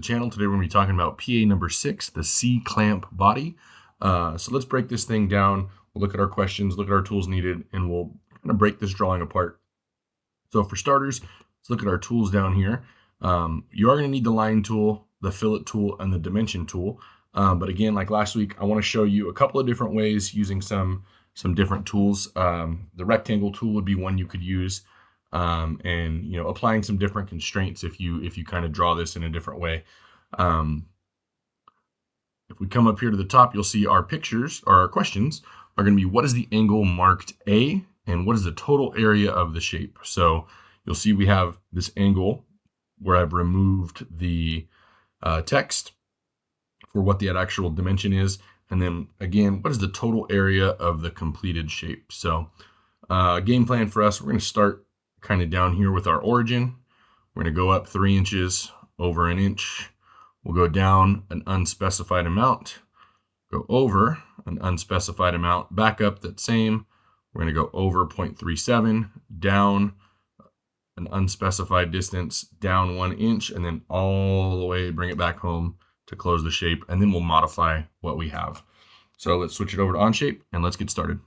channel. Today we're going to be talking about PA number 6, the C-clamp body. So let's break this thing down. We'll look at our questions, look at our tools needed, and we'll kind of break this drawing apart. So for starters, let's look at our tools down here. You are going to need the line tool, the fillet tool, and the dimension tool. But again, like last week, I want to show you a couple of different ways using some different tools. The rectangle tool would be one you could use. And applying some different constraints if you kind of draw this in a different way. If we come up here to the top, you'll see our pictures or our questions are going to be, what is the angle marked A and what is the total area of the shape? So you'll see we have this angle where I've removed the text for what the actual dimension is, and then again, what is the total area of the completed shape? So game plan for us, we're going to start kind of down here with our origin. We're going to go up 3 inches over an inch. We'll go down an unspecified amount, go over an unspecified amount, back up that same. We're going to go over 0.37, down an unspecified distance, down 1 inch, and then all the way bring it back home to close the shape, and then we'll modify what we have. So let's switch it over to Onshape and let's get started.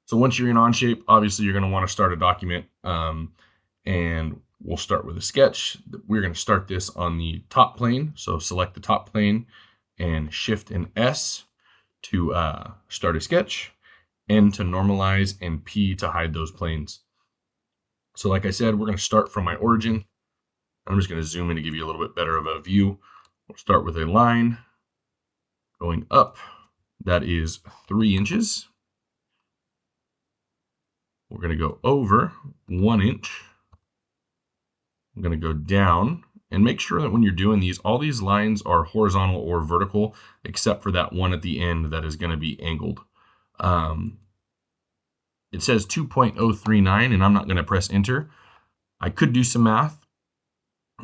So once you're in Onshape, obviously you're going to want to start a document, and we'll start with a sketch. We're going to start this on the top plane. So select the top plane and Shift and S to start a sketch, N to normalize, and P to hide those planes. So like I said, we're going to start from my origin. I'm just going to zoom in to give you a little bit better of a view. We'll start with a line going up. That is 3 inches. We're going to go over 1 inch. I'm going to go down, and make sure that when you're doing these, all these lines are horizontal or vertical, except for that one at the end that is going to be angled. It says 2.039, and I'm not going to press enter. I could do some math,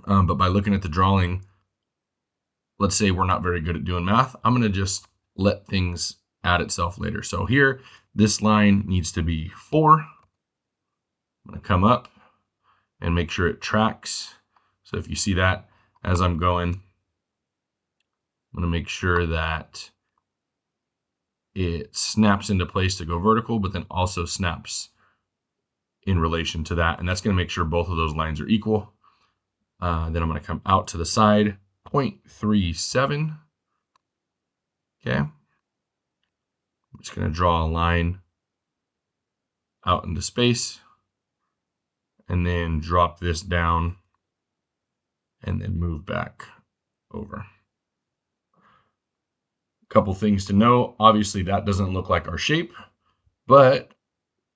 but by looking at the drawing, let's say we're not very good at doing math. I'm going to just let things add itself later. So here, this line needs to be 4. I'm going to come up and make sure it tracks. So if you see that as I'm going, I'm going to make sure that it snaps into place to go vertical, but then also snaps in relation to that. And that's going to make sure both of those lines are equal. Then I'm going to come out to the side, 0.37. Okay. I'm just going to draw a line out into space, and then drop this down and then move back over. A couple things to know. Obviously that doesn't look like our shape, but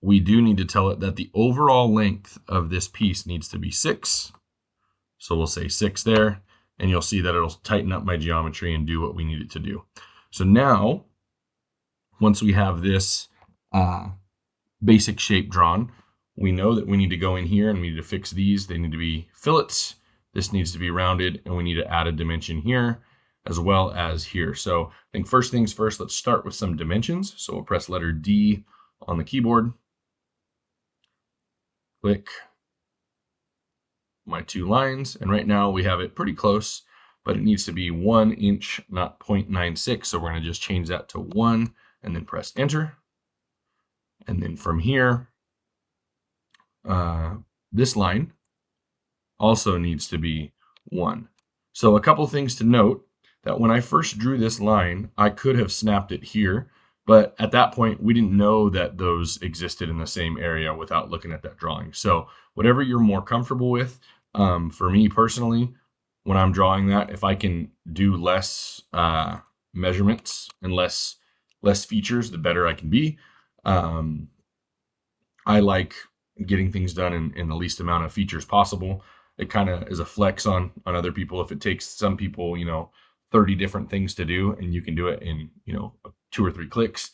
we do need to tell it that the overall length of this piece needs to be 6. So we'll say 6 there, and you'll see that it'll tighten up my geometry and do what we need it to do. So now, once we have this basic shape drawn, we know that we need to go in here and we need to fix these. They need to be fillets. This needs to be rounded, and we need to add a dimension here as well as here. So I think first things first, let's start with some dimensions. So we'll press letter D on the keyboard. Click my 2 lines, and right now we have it pretty close, but it needs to be 1 inch, not 0.96. So we're going to just change that to 1 and then press enter. And then from here, this line also needs to be 1. So a couple things to note, that when I first drew this line, I could have snapped it here, but at that point we didn't know that those existed in the same area without looking at that drawing. So whatever you're more comfortable with, for me personally, when I'm drawing that, if I can do less measurements and less features, the better I can be. I like getting things done in the least amount of features possible. It kind of is a flex on other people. If it takes some people, 30 different things to do, and you can do it in, 2 or 3 clicks,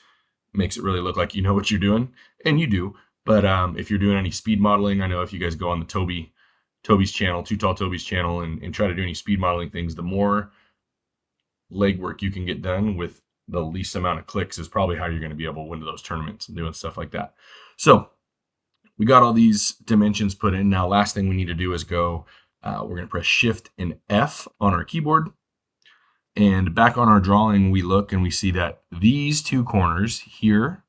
makes it really look like you know what you're doing, and you do. But if you're doing any speed modeling, I know if you guys go on the Toby's channel, Too Tall Toby's channel, and try to do any speed modeling things, the more legwork you can get done with the least amount of clicks is probably how you're going to be able to win those tournaments and doing stuff like that. So we got all these dimensions put in. Now, last thing we need to do is go We're going to press Shift and F on our keyboard. And back on our drawing, we look and we see that these two corners here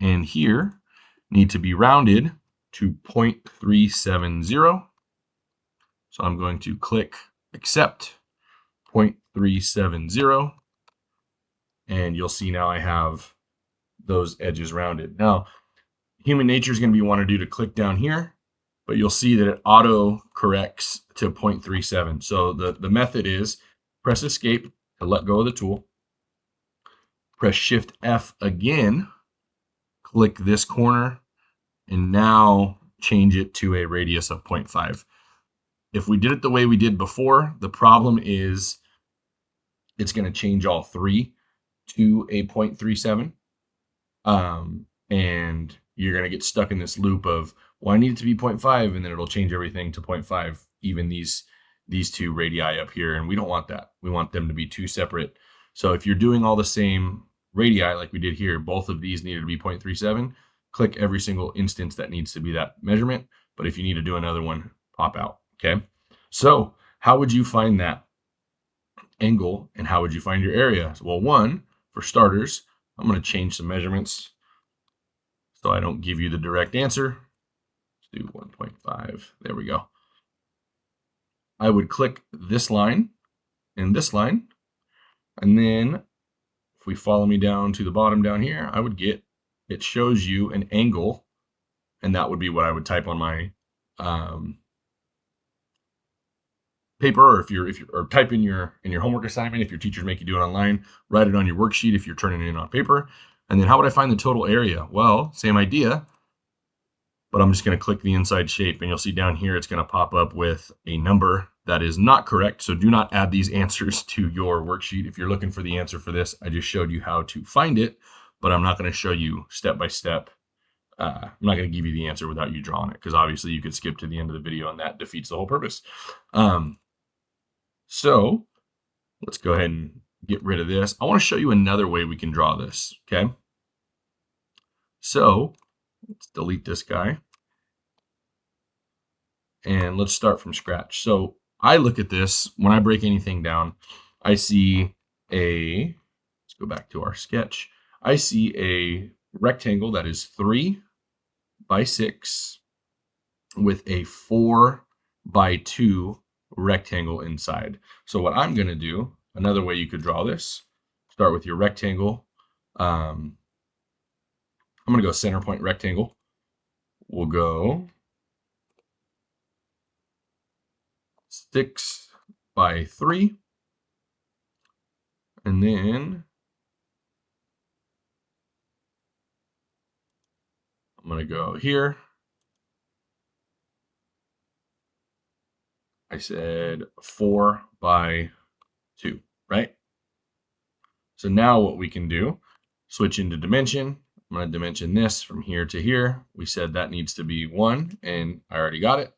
and here need to be rounded to 0.370. So I'm going to click Accept 0.370. And you'll see now I have those edges rounded. Now, human nature is going to be want to do to click down here, but you'll see that it auto corrects to 0.37. So the method is press Escape to let go of the tool, press Shift F again, click this corner, and now change it to a radius of 0.5. If we did it the way we did before, the problem is it's going to change all three to a 0.37. And you're going to get stuck in this loop of, well, I need it to be 0.5, and then it'll change everything to 0.5, even these two radii up here. And we don't want that. We want them to be two separate. So if you're doing all the same radii like we did here, both of these needed to be 0.37, click every single instance that needs to be that measurement. But if you need to do another one, pop out. Okay. So how would you find that angle, and how would you find your area? Well, one, for starters, I'm going to change some measurements so I don't give you the direct answer. Let's do 1.5. There we go. I would click this line and this line, and then if we follow me down to the bottom down here, I would get, it shows you an angle, and that would be what I would type on my paper, or if you're or type in your homework assignment. If your teachers make you do it online, write it on your worksheet if you're turning it in on paper. And then how would I find the total area? Well, same idea, but I'm just going to click the inside shape, and you'll see down here it's going to pop up with a number that is not correct. So do not add these answers to your worksheet. If you're looking for the answer for this, I just showed you how to find it, but I'm not going to show you step by step. I'm not going to give you the answer without you drawing it, because obviously you could skip to the end of the video and that defeats the whole purpose. So let's go ahead and get rid of this. I want to show you another way we can draw this. Okay. So let's delete this guy and let's start from scratch. So I look at this, when I break anything down, I see let's go back to our sketch. I see a rectangle that is 3 by 6 with a 4 by 2 rectangle inside. So what I'm going to do, another way you could draw this, start with your rectangle. I'm going to go center point rectangle. We'll go 6 by 3. And then I'm going to go here. I said 4 by 2, right? So now what we can do, switch into dimension. I'm going to dimension this from here to here. We said that needs to be 1, and I already got it.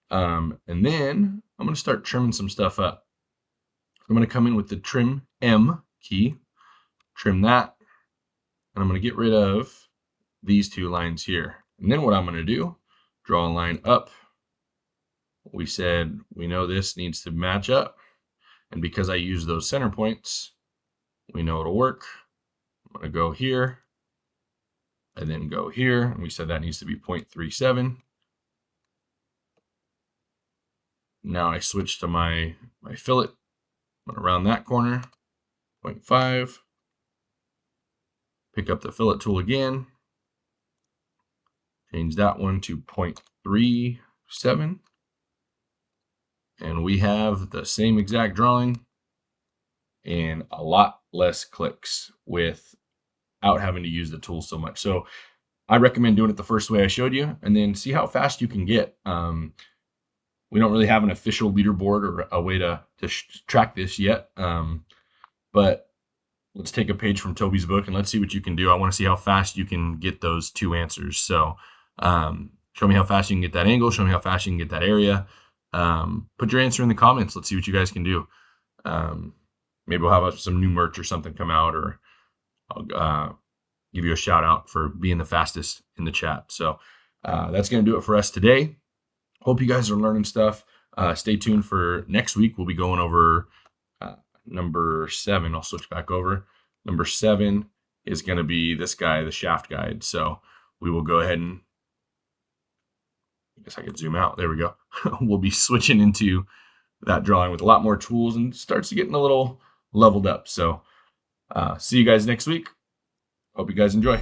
And then I'm going to start trimming some stuff up. I'm going to come in with the trim M key, trim that, and I'm going to get rid of these two lines here. And then what I'm going to do, draw a line up. We said we know this needs to match up, and because I use those center points, we know it'll work. I'm going to go here and then go here, and we said that needs to be 0.37. Now I switch to my fillet. I'm going to round that corner, 0.5. Pick up the fillet tool again, change that one to 0.37. And we have the same exact drawing and a lot less clicks without having to use the tool so much. So I recommend doing it the first way I showed you, and then see how fast you can get. We don't really have an official leaderboard or a way to track this yet, but let's take a page from Toby's book and let's see what you can do. I want to see how fast you can get those two answers. So show me how fast you can get that angle. Show me how fast you can get that area. Put your answer in the comments. Let's see what you guys can do. Maybe we'll have some new merch or something come out, or I'll give you a shout out for being the fastest in the chat. So that's going to do it for us today. Hope you guys are learning stuff. Stay tuned for next week. We'll be going over number 7. I'll switch back over. Number 7 is going to be this guy, the shaft guide. So we will go ahead and, I guess I could zoom out. There we go. We'll be switching into that drawing with a lot more tools and starts getting a little leveled up. So see you guys next week. Hope you guys enjoy.